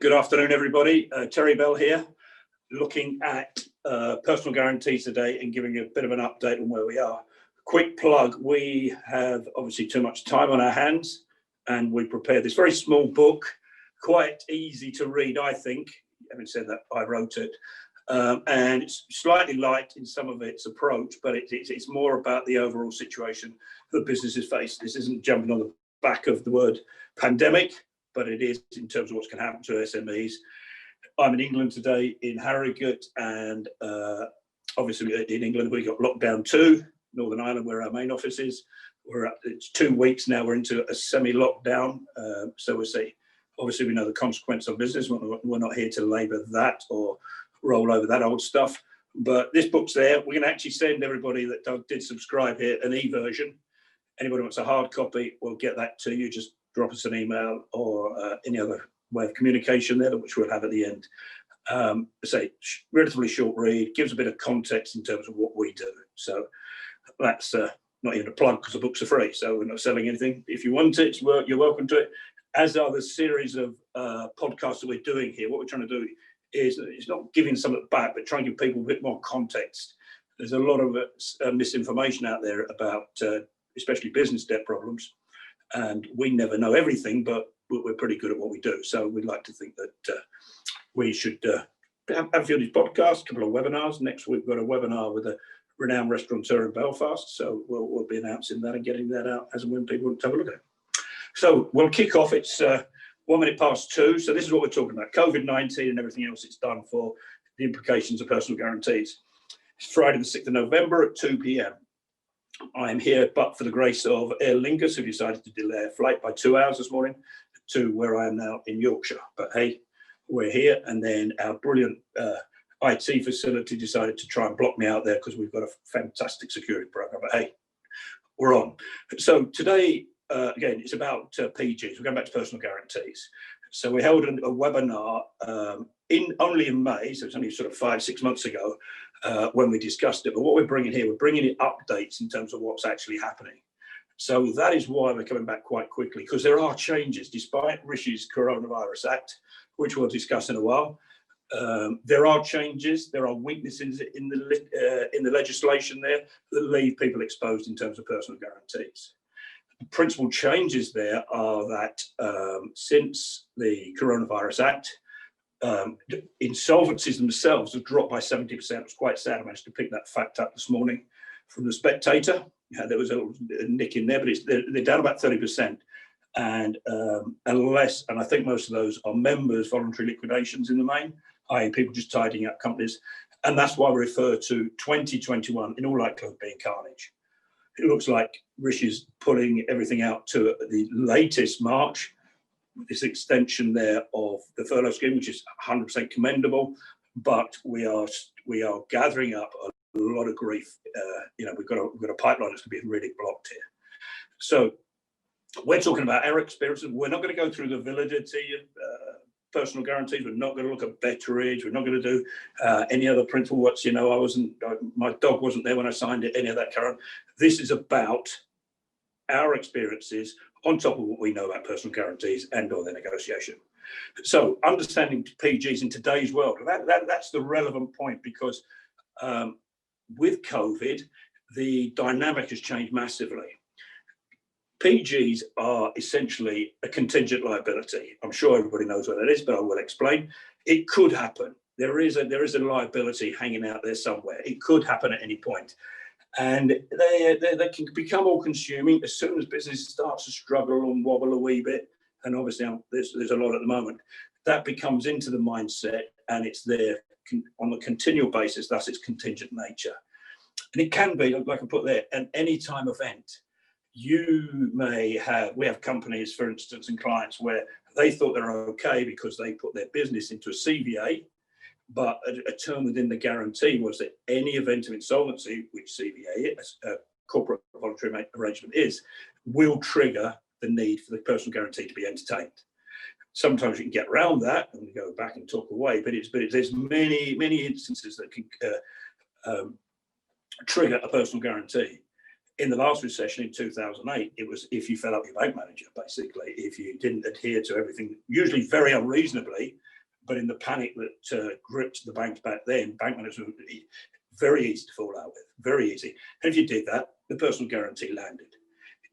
Good afternoon, everybody. Terry Bell here, looking at personal guarantees today and giving you a bit of an update on where we are. Quick plug, we have obviously too much time on our hands and we prepared this very small book, quite easy to read, I think. Having said that, I wrote it. And it's slightly light in some of its approach, but it's more about the overall situation that businesses face. This isn't jumping on the back of the word pandemic, but it is in terms of what's going to happen to SMEs. I'm in England today in Harrogate, and obviously in England we got lockdown 2, Northern Ireland, where our main office is. It's 2 weeks now, we're into a semi-lockdown, so we'll see. Obviously we know the consequence of business. We're not here to labour that or roll over that old stuff, but this book's there. We're going to actually send everybody that did subscribe here an e-version. Anybody wants a hard copy, we'll get that to you. Just drop us an email or any other way of communication there, which we'll have at the end. Relatively short read, gives a bit of context in terms of what we do. So that's not even a plug because the books are free, so we're not selling anything. If you want it, you're welcome to it, as are the series of podcasts that we're doing here. What we're trying to do is it's not giving something back, but trying to give people a bit more context. There's a lot of misinformation out there about especially business debt problems, and we never know everything, but we're pretty good at what we do. So we'd like to think that we should have a few of these podcasts, a couple of webinars. Next week we've got a webinar with a renowned restaurateur in Belfast, so we'll be announcing that and getting that out as and when people want to have a look at it. So we'll kick off. It's 1 minute past 2. So this is what we're talking about: COVID-19 and everything else it's done for the implications of personal guarantees. It's Friday the 6th of November at 2 p.m. I am here, but for the grace of Aer Lingus, who decided to delay a flight by 2 hours this morning to where I am now in Yorkshire. But hey, we're here. And then our brilliant IT facility decided to try and block me out there because we've got a fantastic security program. But hey, we're on. So today, again, it's about PGs. We're going back to personal guarantees. So we held a webinar only in May, so it's only sort of 5-6 months ago when we discussed it. But what we're bringing here, we're bringing in updates in terms of what's actually happening. So that is why we're coming back quite quickly, because there are changes, despite Rishi's Coronavirus Act, which we'll discuss in a while. There are changes, there are weaknesses in the legislation there that leave people exposed in terms of personal guarantees. The principal changes there are that since the Coronavirus Act, insolvencies themselves have dropped by 70%. It was quite sad. I managed to pick that fact up this morning from the Spectator. Yeah, there was a nick in there, but they're down about 30%. And unless, and I think most of those are members' voluntary liquidations in the main, i.e. people just tidying up companies. And that's why we refer to 2021 in all likelihood being carnage. It looks like Rishi's pulling everything out to the latest March, with this extension there of the furlough scheme, which is 100% commendable, but we are gathering up a lot of grief. We've got a pipeline that's going to be really blocked here. So we're talking about our experiences. We're not going to go through the validity of personal guarantees. We're not going to look at betterage. We're not going to do any other principle. My dog wasn't there when I signed it, any of that, Karen. This is about our experiences on top of what we know about personal guarantees and or their negotiation. So understanding PGs in today's world, that's the relevant point, because with COVID, the dynamic has changed massively. PGs are essentially a contingent liability. I'm sure everybody knows what that is, but I will explain. It could happen. There is a liability hanging out there somewhere. It could happen at any point. And they can become all-consuming as soon as business starts to struggle and wobble a wee bit. And obviously, there's a lot at the moment. That becomes into the mindset, and it's there on a continual basis. Thus, its contingent nature. And it can be, like I put there, an anytime event. We have companies, for instance, and clients where they thought they were okay because they put their business into a CVA, but a term within the guarantee was that any event of insolvency, which CVA is, a corporate voluntary arrangement is, will trigger the need for the personal guarantee to be entertained. Sometimes you can get around that and go back and talk away, but there's many instances that can trigger a personal guarantee. In the last recession in 2008, it was if you fell up your bank manager, basically, if you didn't adhere to everything, usually very unreasonably, but in the panic that gripped the banks back then, bank managers were very easy to fall out with, very easy. And if you did that, the personal guarantee landed.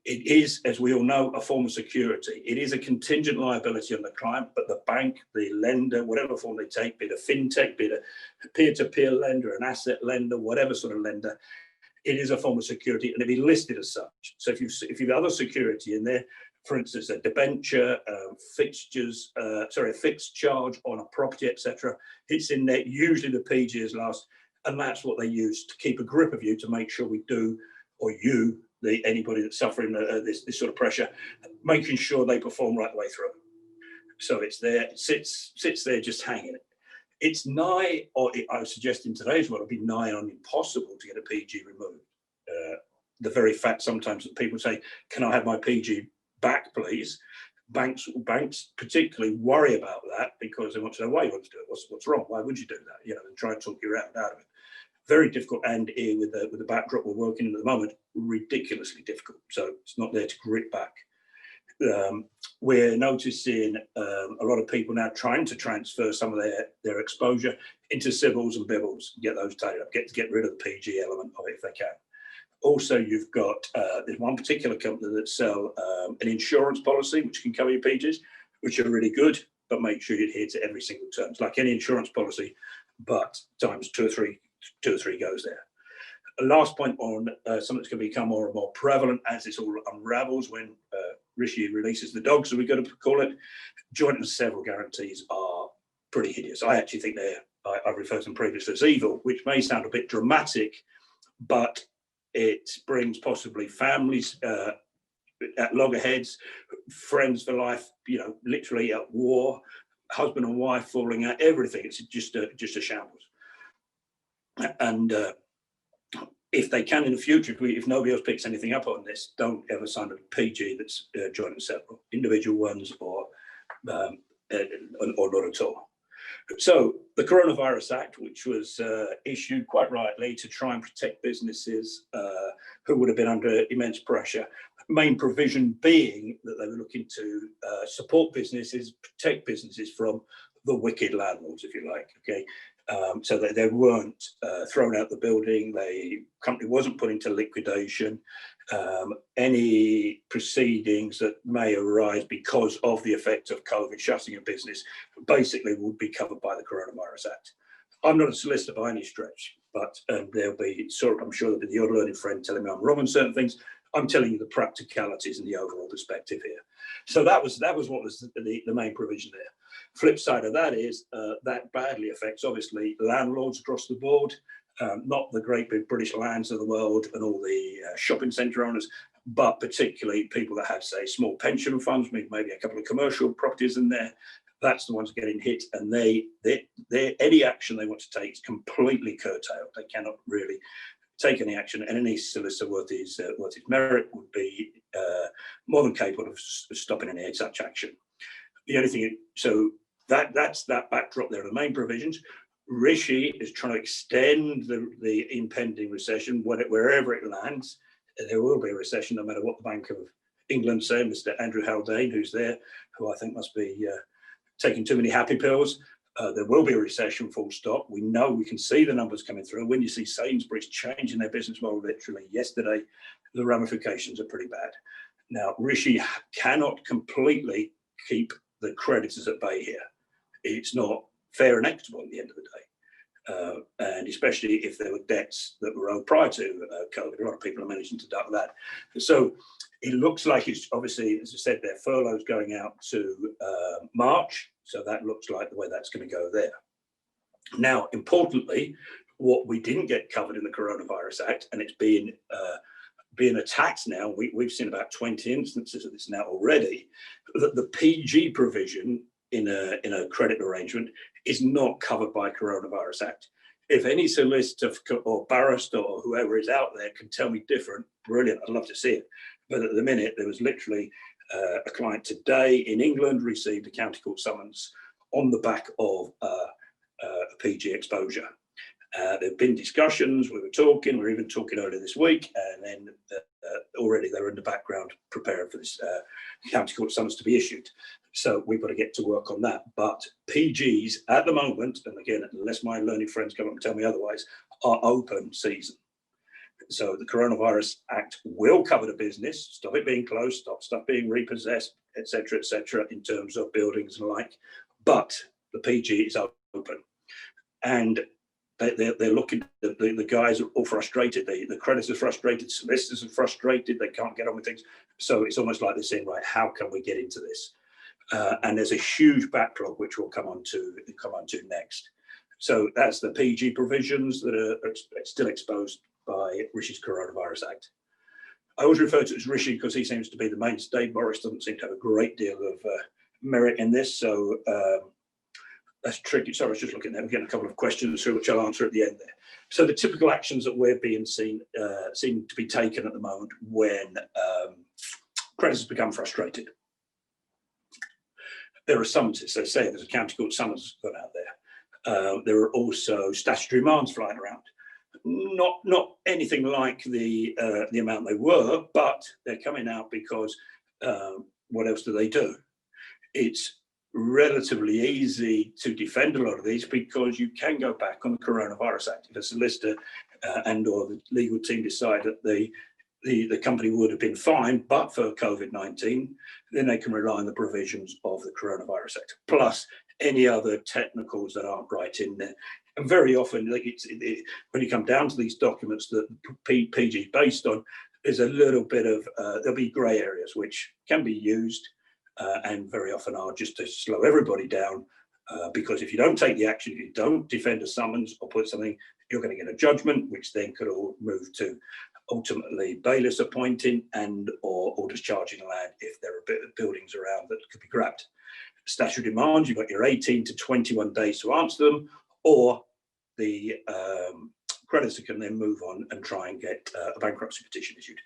It is, as we all know, a form of security. It is a contingent liability on the client, but the bank, the lender, whatever form they take, be it a fintech, be it a peer-to-peer lender, an asset lender, whatever sort of lender, it is a form of security and it'll be listed as such. So if you've got other security in there, for instance, a debenture, fixtures, a fixed charge on a property, etc., it's in there. Usually the PG is last, and that's what they use to keep a grip of you to make sure we do, or you, anybody that's suffering this sort of pressure, making sure they perform right the way through. So it's there, it sits there just hanging. It's nigh, or I was suggesting today's world, it'd be nigh on impossible to get a PG removed. The very fact sometimes that people say, "Can I have my PG back, please?" Banks particularly worry about that because they want to know why you want to do it. What's wrong? Why would you do that? You know, and try and talk you out of it. Very difficult, and here with the backdrop we're working in at the moment, ridiculously difficult. So it's not there to grip back. We're noticing a lot of people now trying to transfer some of their exposure into civils and bibbles, get those tied up, get rid of the PG element of it if they can. Also, you've got there's one particular company that sell an insurance policy which can cover your PGs, which are really good, but make sure you adhere to every single term. It's like any insurance policy, but times two or three goes there. Last point on something that's going to become more and more prevalent as this all unravels when Rishi releases the dogs, as we're going to call it. Joint and several guarantees are pretty hideous. I actually think I've referred to them previously as evil, which may sound a bit dramatic, but it brings possibly families at loggerheads, friends for life, literally at war, husband and wife falling out, everything. It's just a shambles. And if they can in the future, if nobody else picks anything up on this, don't ever sign a PG that's joint and several, individual ones or not at all. So the Coronavirus Act, which was issued quite rightly to try and protect businesses who would have been under immense pressure, main provision being that they were looking to support businesses, protect businesses from the wicked landlords, if you like, okay? So that they weren't thrown out the building, the company wasn't put into liquidation. Any proceedings that may arise because of the effect of COVID shutting a business basically would be covered by the Coronavirus Act. I'm not a solicitor by any stretch, but there'll be I'm sure there'll be the odd learned friend telling me I'm wrong on certain things. I'm telling you the practicalities and the overall perspective here. So that was what was the main provision there. Flip side of that is that badly affects obviously landlords across the board, not the great big British Lands of the world and all the shopping centre owners, but particularly people that have, say, small pension funds, maybe a couple of commercial properties in there. That's the ones getting hit, and they any action they want to take is completely curtailed. They cannot really take any action, and any solicitor worth his merit would be more than capable of stopping any such action. The only thing, so that's that backdrop there, the main provisions. Rishi is trying to extend the impending recession wherever it lands. There will be a recession no matter what the Bank of England say. Mr. Andrew Haldane, who's there, who I think must be taking too many happy pills. There will be a recession, full stop. We know, we can see the numbers coming through. When you see Sainsbury's changing their business model literally yesterday, the ramifications are pretty bad. Now, Rishi cannot completely keep the creditors at bay here. It's not fair and equitable at the end of the day. And especially if there were debts that were owed prior to COVID. A lot of people are managing to duck that. So it looks like it's obviously, as I said, their furloughs going out to March. So that looks like the way that's going to go there. Now, importantly, what we didn't get covered in the Coronavirus Act, and it's being attacked now, we've seen about 20 instances of this now already, that the PG provision in a credit arrangement is not covered by Coronavirus Act. If any solicitor or barrister or whoever is out there can tell me different, brilliant, I'd love to see it. But at the minute, there was literally a client today in England received a county court summons on the back of a PG exposure. There have been discussions, we were even talking earlier this week, and then already they're in the background preparing for this county court summons to be issued. So we've got to get to work on that. But PGs at the moment, and again, unless my learned friends come up and tell me otherwise, are open season. So the Coronavirus Act will cover the business, stop it being closed, stop stuff being repossessed, etc., in terms of buildings and the like. But the PG is open. And they're looking, the guys are all frustrated, the creditors are frustrated, solicitors are frustrated, they can't get on with things. So it's almost like they're saying, right, how can we get into this? And there's a huge backlog, which we'll come on to next. So that's the PG provisions that are still exposed by Rishi's Coronavirus Act. I always refer to it as Rishi because he seems to be the mainstay. Boris doesn't seem to have a great deal of merit in this, so that's tricky. Sorry, I was just looking there. We're getting a couple of questions through, which I'll answer at the end there. So the typical actions that we're being seen to be taken at the moment when creditors become frustrated. There are summonses. So say there's a county court summons gone out there. There are also statutory demands flying around. Not anything like the amount they were, but they're coming out because what else do they do? It's relatively easy to defend a lot of these because you can go back on the Coronavirus Act. If a solicitor and or the legal team decide that the company would have been fined but for COVID-19, then they can rely on the provisions of the Coronavirus Act, plus any other technicals that aren't right in there. And very often, when you come down to these documents that PG is based on, there's a little bit of, there'll be grey areas which can be used and very often are just to slow everybody down, because if you don't take the action, if you don't defend a summons or put something, you're going to get a judgment, which then could all move to ultimately bailiffs appointing and or discharging land if there are buildings around that could be grabbed. Statutory demands, you've got your 18 to 21 days to answer them, or the creditor can then move on and try and get a bankruptcy petition issued,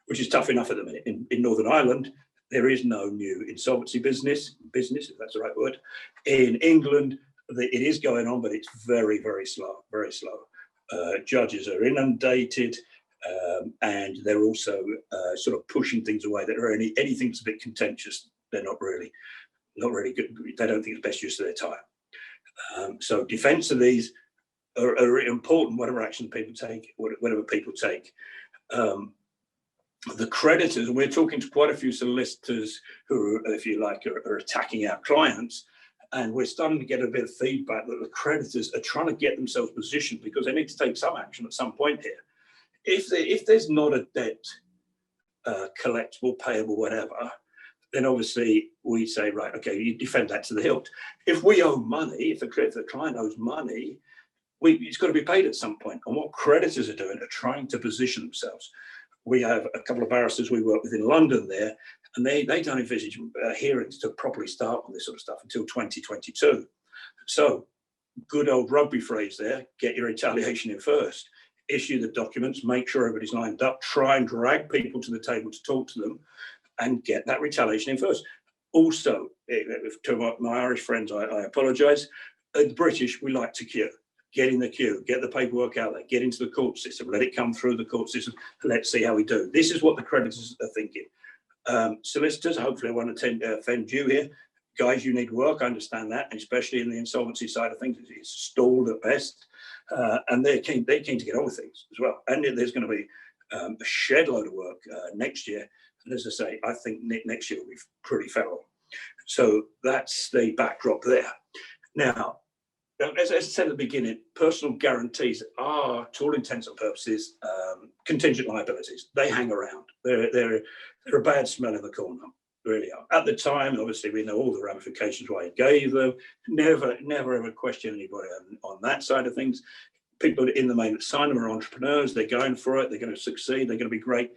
which is tough enough at the minute. In Northern Ireland, there is no new insolvency business, if that's the right word. In England, it is going on, but it's very, very slow, very slow. Judges are inundated, and they're also sort of pushing things away that are anything that's a bit contentious. They're not really good. They don't think it's best use of their time. So defence of these are important, whatever action people take, whatever people take. The creditors, and we're talking to quite a few solicitors who, if you like, are attacking our clients, and we're starting to get a bit of feedback that the creditors are trying to get themselves positioned because they need to take some action at some point here. If there's not a debt, collectible, payable, whatever, then obviously we say, right, okay, you defend that to the hilt. If we owe money, if the client owes money, it's got to be paid at some point. And what creditors are doing are trying to position themselves. We have a couple of barristers we work with in London there, and they don't envisage hearings to properly start on this sort of stuff until 2022. So, good old rugby phrase there, get your retaliation in first. Issue the documents, make sure everybody's lined up, try and drag people to the table to talk to them, and get that retaliation in first. Also, to my Irish friends, I apologise. The British, we like to queue. Get in the queue, get the paperwork out there, get into the court system, let it come through the court system. Let's see how we do. This is what the creditors are thinking. Solicitors, hopefully I won't offend you here. Guys, you need work, I understand that, and especially in the insolvency side of things, it's stalled at best. And they're keen to get on with things as well. And there's going to be a shed load of work next year. And as I say, I think next year will be pretty feral. So that's the backdrop there. Now, as I said at the beginning, personal guarantees are, to all intents and purposes, contingent liabilities. They hang around. They're a bad smell in the corner, really are. At the time, obviously, we know all the ramifications why he gave them. Never ever question anybody on that side of things. People in the main that sign them are entrepreneurs. They're going for it. They're going to succeed. They're going to be great.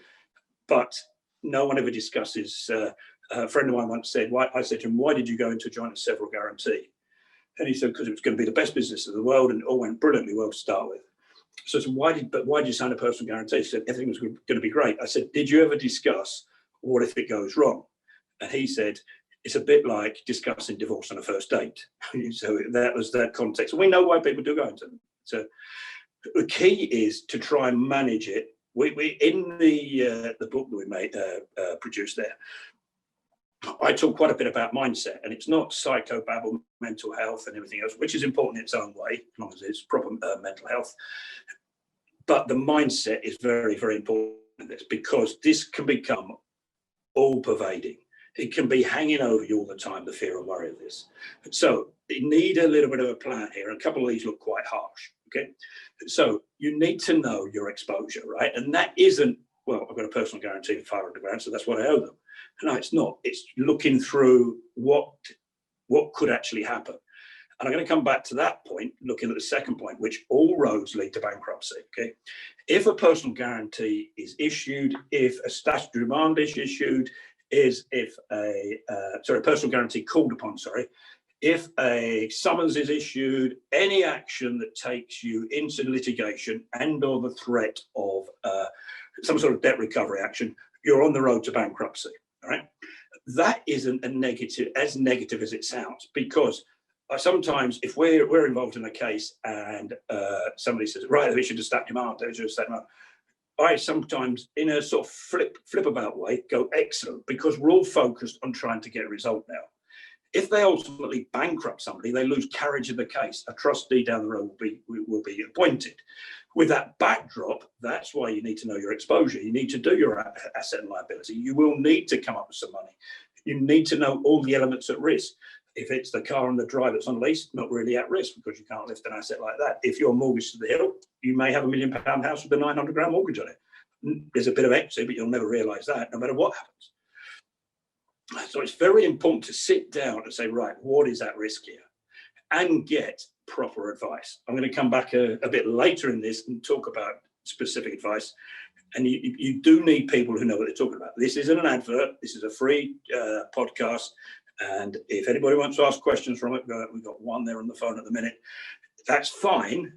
But no one ever discusses. A friend of mine once said, I said to him, why did you go into joint a several guarantee? And he said, because it was going to be the best business in the world and it all went brilliantly well to start with. So I said, why did you sign a personal guarantee? He said, everything was going to be great. I said, did you ever discuss what if it goes wrong? And he said, it's a bit like discussing divorce on a first date. So that was that context. And we know why people do go into them. So The key is to try and manage it. We in the book that we made produced there, I talk quite a bit about mindset, and it's not psychobabble, mental health and everything else, which is important in its own way, as long as it's proper mental health. But the mindset is very, very important in this, because this can become all pervading. It can be hanging over you all the time, the fear and worry of this. So you need a little bit of a plan here. A couple of these look quite harsh, okay? So you need to know your exposure, right? And that isn't, well, I've got a personal guarantee of 500 grand, so that's what I owe them. No, it's not. It's looking through what could actually happen. And I'm going to come back to that point, looking at the second point, which all roads lead to bankruptcy, okay? If a personal guarantee is issued, if a statutory demand is issued, if a personal guarantee called upon, if a summons is issued, any action that takes you into litigation and or the threat of some sort of debt recovery action, you're on the road to bankruptcy, all right? That isn't as negative as it sounds, because sometimes if we're involved in a case and somebody says, right, they should have stacked demand, I sometimes, in a sort of flip about way, go excellent, because we're all focused on trying to get a result now. If they ultimately bankrupt somebody, they lose carriage of the case. A trustee down the road will be appointed. With that backdrop, that's why you need to know your exposure. You need to do your asset and liability. You will need to come up with some money. You need to know all the elements at risk. If it's the car and the drive that's on lease, not really at risk, because you can't lift an asset like that. If you're mortgaged to the hill, you may have £1 million house with a 900 grand mortgage on it. There's a bit of equity, but you'll never realise that, no matter what happens. So it's very important to sit down and say, right, what is at risk here? And get proper advice. I'm going to come back a bit later in this and talk about specific advice. And you do need people who know what they're talking about. This isn't an advert. This is a free podcast. And if anybody wants to ask questions from it, we've got one there on the phone at the minute. That's fine,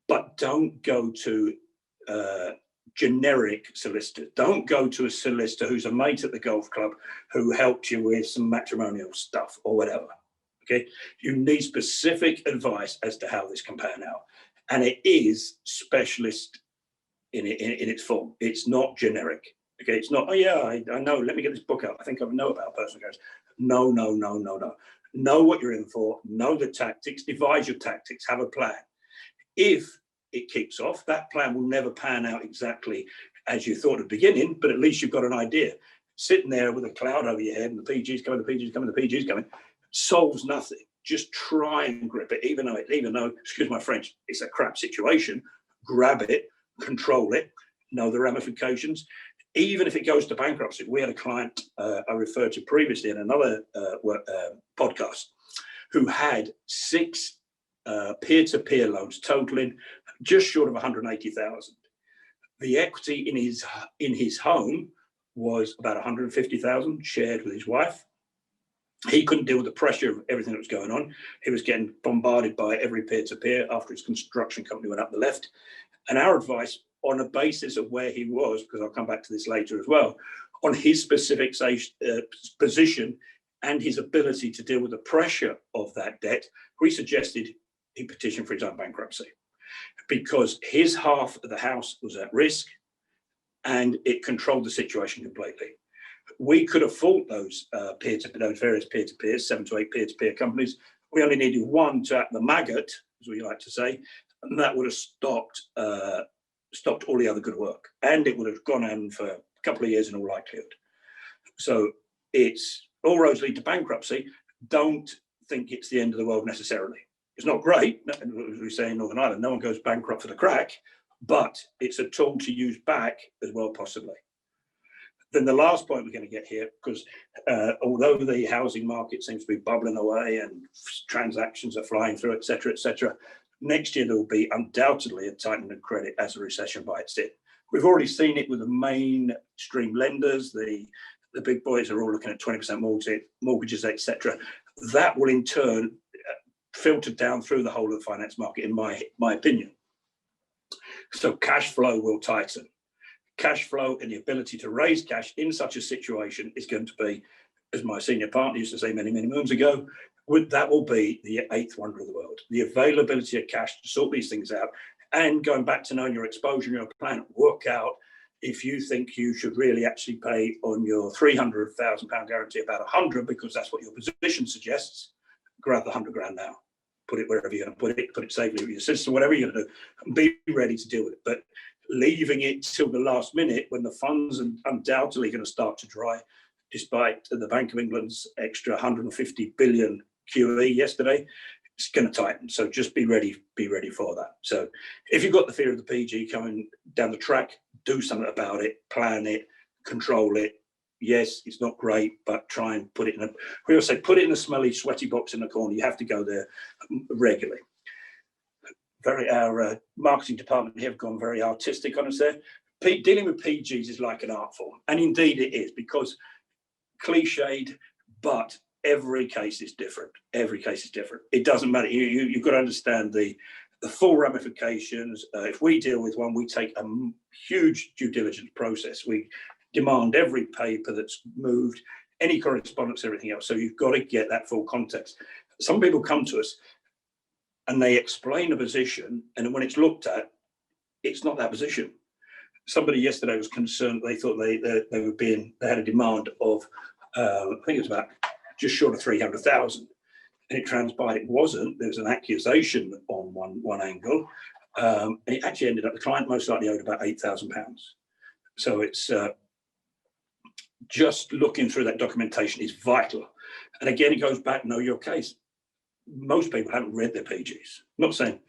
but don't go to generic solicitor. Don't go to a solicitor who's a mate at the golf club who helped you with some matrimonial stuff or whatever. Okay, you need specific advice as to how this can pan out, and it is specialist in its form. It's not generic. Okay, it's not, oh yeah, I know, let me get this book out, I think I know about personal guarantees. No. Know what you're in for, know the tactics, devise your tactics, have a plan. If it kicks off, that plan will never pan out exactly as you thought at the beginning, but at least you've got an idea. Sitting there with a cloud over your head and the PG's coming, solves nothing. Just try and grip it, even though, excuse my French, it's a crap situation. Grab it, control it, know the ramifications. Even if it goes to bankruptcy, we had a client I referred to previously in another podcast who had 6 peer-to-peer loans totaling just short of 180,000. The equity in his home was about 150,000, shared with his wife. He couldn't deal with the pressure of everything that was going on. He was getting bombarded by every peer-to-peer after his construction company went up the left. And our advice, on the basis of where he was, because I'll come back to this later as well, on his specific position and his ability to deal with the pressure of that debt, we suggested he petition for his own bankruptcy, because his half of the house was at risk and it controlled the situation completely. We could have fought those various peer-to-peers, 7 to 8 peer-to-peer companies. We only needed one to act the maggot, as we like to say, and that would have stopped all the other good work, and it would have gone on for a couple of years in all likelihood. So it's all roads lead to bankruptcy. Don't think it's the end of the world necessarily. It's not great, as we say in Northern Ireland, no one goes bankrupt for the crack, but it's a tool to use back as well, possibly. Then the last point we're going to get here, because although the housing market seems to be bubbling away and transactions are flying through, et cetera, next year there will be undoubtedly a tightening of credit as a recession bites in. We've already seen it with the mainstream lenders. The big boys are all looking at 20% mortgages, et cetera. That will in turn filter down through the whole of the finance market, in my opinion. So cash flow will tighten. Cash flow and the ability to raise cash in such a situation is going to be, as my senior partner used to say many moons ago, that will be the 8th wonder of the world. The availability of cash to sort these things out And going back to knowing your exposure and your plan, work out if you think you should really actually pay on your £300,000 guarantee about 100 because that's what your position suggests. Grab the 100 grand now, put it wherever you're going to put it safely with your sister, whatever you're going to do, and be ready to deal with it. But leaving it till the last minute when the funds are undoubtedly going to start to dry, despite the Bank of England's extra 150 billion QE yesterday, it's going to tighten. So just be ready for that. So if you've got the fear of the PG coming down the track, do something about it, plan it, control it. Yes, it's not great, but try and put it in we always say, put it in a smelly, sweaty box in the corner. You have to go there regularly. Our marketing department have gone very artistic on us there. Dealing with PGs is like an art form. And indeed it is, because cliched, but every case is different. Every case is different. It doesn't matter. You've got to understand the full ramifications. If we deal with one, we take a huge due diligence process. We demand every paper that's moved, any correspondence, everything else. So you've got to get that full context. Some people come to us and they explain a position, and when it's looked at, it's not that position. Somebody yesterday was concerned. They thought they had a demand of, I think it was about just short of 300,000, and it transpired it wasn't. There was an accusation on one angle, and it actually ended up the client most likely owed about £8,000. So it's just looking through that documentation is vital. And again, it goes back, know your case. Most people haven't read their PGs. I'm not saying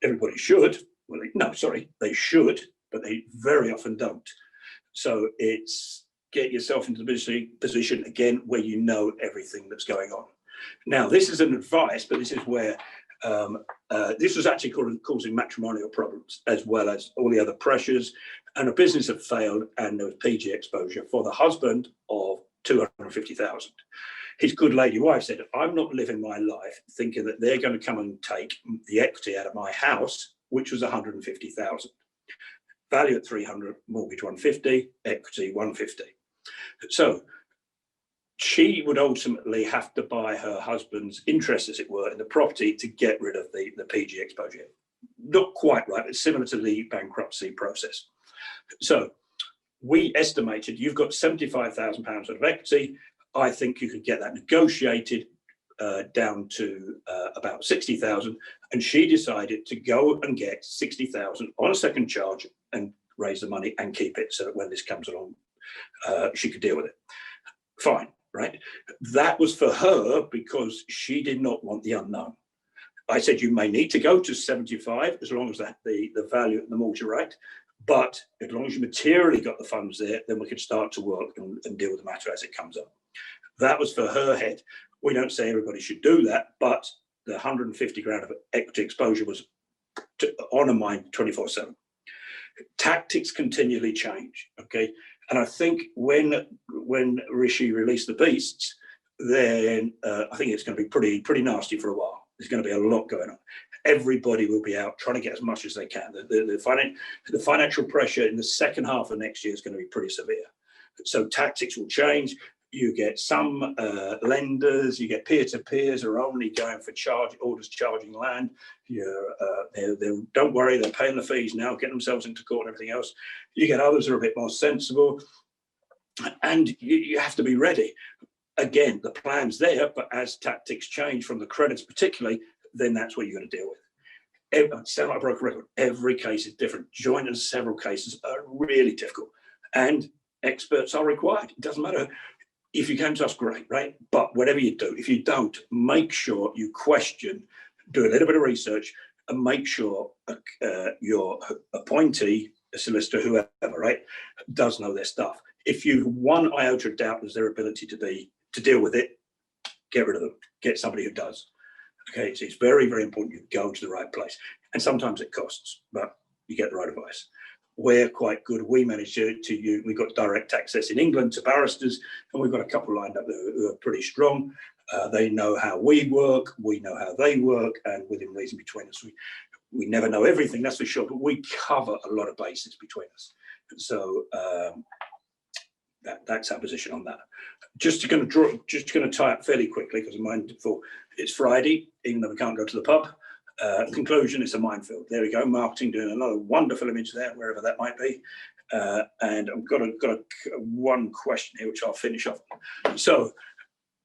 everybody should. Well, they should, but they very often don't. So it's get yourself into the position again where you know everything that's going on. Now, this is an advice, but this is where this was actually causing matrimonial problems as well as all the other pressures. And a business had failed, and there was PG exposure for the husband of 250,000. His good lady wife said, I'm not living my life thinking that they're going to come and take the equity out of my house, which was 150,000. Value at 300, mortgage 150, equity 150. So she would ultimately have to buy her husband's interest, as it were, in the property to get rid of the PG exposure. Not quite right, but similar to the bankruptcy process. So we estimated you've got £75,000 worth of equity. I think you could get that negotiated down to about 60,000. And she decided to go and get 60,000 on a second charge and raise the money and keep it so that when this comes along, she could deal with it. Fine, right? That was for her because she did not want the unknown. I said, you may need to go to 75 as long as that the value and the mortgage are right. But as long as you materially got the funds there, then we could start to work and deal with the matter as it comes up. That was for her head. We don't say everybody should do that, but the 150 grand of equity exposure was on her mind 24/7. Tactics continually change, okay? And I think when Rishi released the beasts, then I think it's going to be pretty nasty for a while. There's going to be a lot going on. Everybody will be out trying to get as much as they can. The financial pressure in the second half of next year is going to be pretty severe. So tactics will change. You get some lenders, you get peer-to-peers who are only going for orders charging land. Don't worry, they're paying the fees now, getting themselves into court and everything else. You get others who are a bit more sensible, and you have to be ready. Again, the plan's there, but as tactics change from the credits particularly, then that's what you're going to deal with. Sound like a broken record. Every case is different. Joint and several cases are really difficult, and experts are required. It doesn't matter. If you come to us, great, right? But whatever you do, if you don't, make sure you question, do a little bit of research, and make sure your appointee, a solicitor, whoever, right, does know their stuff. If you one iota of doubt as their ability to deal with it, get rid of them. Get somebody who does. Okay, so it's very, very important you go to the right place. And sometimes it costs, but you get the right advice. We're quite good. We manage we've got direct access in England to barristers, and we've got a couple lined up who are pretty strong. They know how we work, we know how they work, and within reason between us, we never know everything, that's for sure, but we cover a lot of bases between us. So that's our position on that. Just going to tie up fairly quickly because I'm mindful it's Friday, even though we can't go to the pub. Conclusion, it's a minefield. There we go. Marketing doing another wonderful image there, wherever that might be. And I've got one question here, which I'll finish off. So,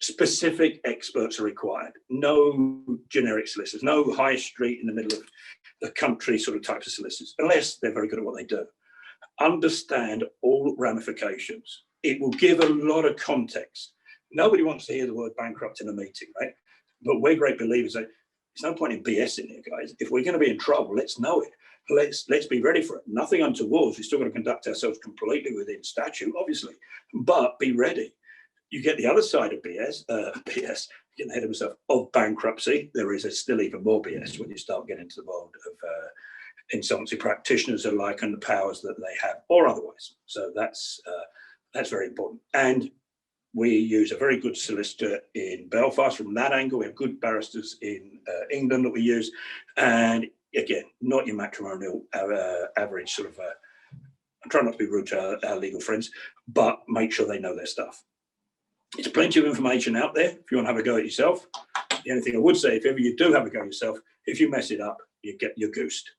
specific experts are required. No generic solicitors, no high street in the middle of the country sort of types of solicitors, unless they're very good at what they do. Understand all ramifications. It will give a lot of context. Nobody wants to hear the word bankrupt in a meeting, right? But we're great believers that there's no point in BS in here, guys. If we're going to be in trouble, let's know it. Let's be ready for it. Nothing untoward. We're still going to conduct ourselves completely within statute, obviously, but be ready. You get the other side of BS, getting ahead of myself, of bankruptcy. There is still even more BS when you start getting into the world of insolvency practitioners alike and the powers that they have, or otherwise. So that's very important. And we use a very good solicitor in Belfast from that angle. We have good barristers in England that we use. And again, not your matrimonial average sort of, I'm trying not to be rude to our legal friends, but make sure they know their stuff. There's plenty of information out there if you want to have a go at yourself. The only thing I would say, if ever you do have a go at yourself, if you mess it up, you're goosed.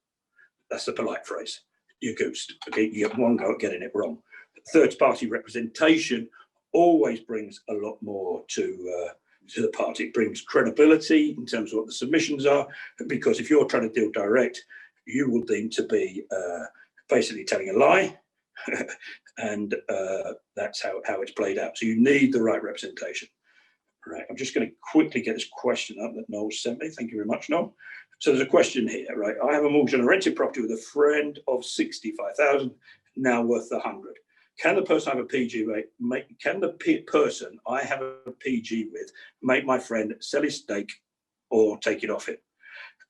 That's the polite phrase. You're goosed. Okay, you get one go at getting it wrong. Third-party representation always brings a lot more to the party. It brings credibility in terms of what the submissions are, because if you're trying to deal direct, you will deem to be basically telling a lie, and that's how it's played out. So you need the right representation. Right, I'm just going to quickly get this question up that Noel sent me. Thank you very much, Noel. So there's a question here, right? I have a mortgage on a rented property with a friend of 65,000, now worth 100. Can the person I have a PG with can the person I have a PG with make my friend sell his stake or take it off him?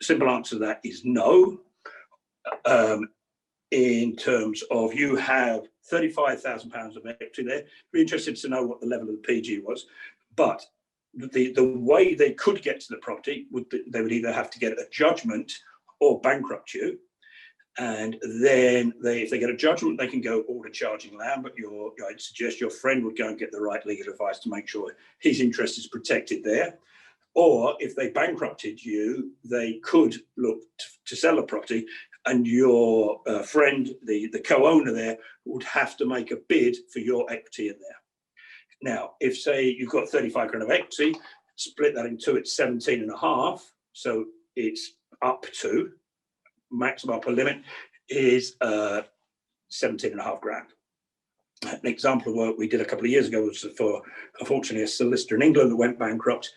The simple answer to that is no. In terms of, you have £35,000 of equity there. Be interested to know what the level of the PG was, but the way they could get to the property they would either have to get a judgment or bankrupt you, and then if they get a judgment, they can go order charging land. But I'd suggest your friend would go and get the right legal advice to make sure his interest is protected there. Or if they bankrupted you, they could look to sell the property, and your friend, the co-owner there, would have to make a bid for your equity in there. Now, if say you've got 35 grand of equity, split that in two, it's 17.5. So it's up to maximum upper limit is 17.5 grand. An example of work we did a couple of years ago was for, unfortunately, a solicitor in England that went bankrupt,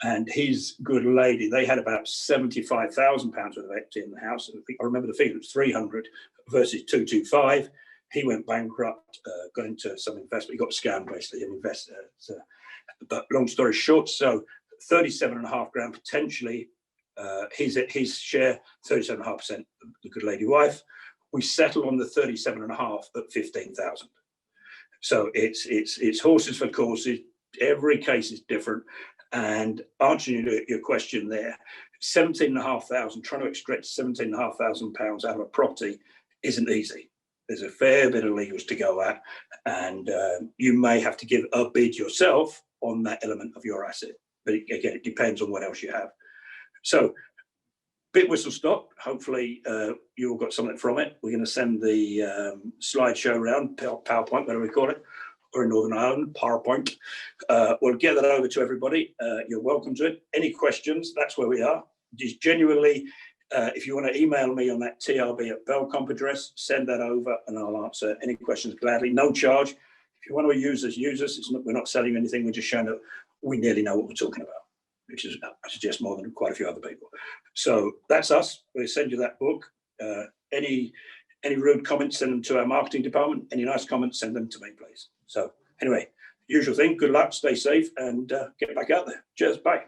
and his good lady, they had about £75,000 worth of equity in the house. I remember the figure, it was 300 versus 225. He went bankrupt, got into some investment. He got scammed, basically, an investor. But long story short, so 37.5 grand potentially. His share, 37.5%, the good lady wife. We settle on the 37.5 at 15,000. So it's horses for courses. Every case is different. And answering your question there, 17,500, trying to extract 17,500 pounds out of a property isn't easy. There's a fair bit of legals to go at, and you may have to give a bid yourself on that element of your asset. But again, it depends on what else you have. So, bit whistle stop. Hopefully, you all got something from it. We're going to send the slideshow around, PowerPoint, whatever we call it, or in Northern Ireland, PowerPoint. We'll get that over to everybody. You're welcome to it. Any questions? That's where we are. Just genuinely, if you want to email me on that trb@belcomp address, send that over and I'll answer any questions gladly. No charge. If you want to use us, use us. We're not selling anything. We're just showing that we nearly know what we're talking about, which is, I suggest, more than quite a few other people. So that's us. We'll send you that book. Any rude comments, send them to our marketing department. Any nice comments, send them to me, please. So anyway, usual thing. Good luck, stay safe, and get back out there. Cheers, bye.